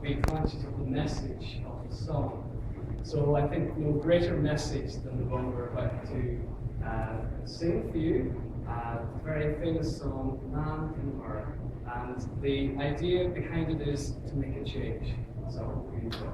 be conscious of the message of the song. So I think no greater message than the one we're about to sing for you, the very famous song, Man in Earth. And the idea behind it is to make a change. So I hope you enjoy.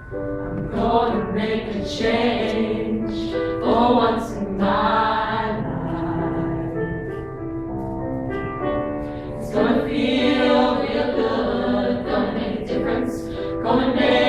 I'm gonna make a change for once in my life. It's gonna feel real good, gonna make a difference, gonna make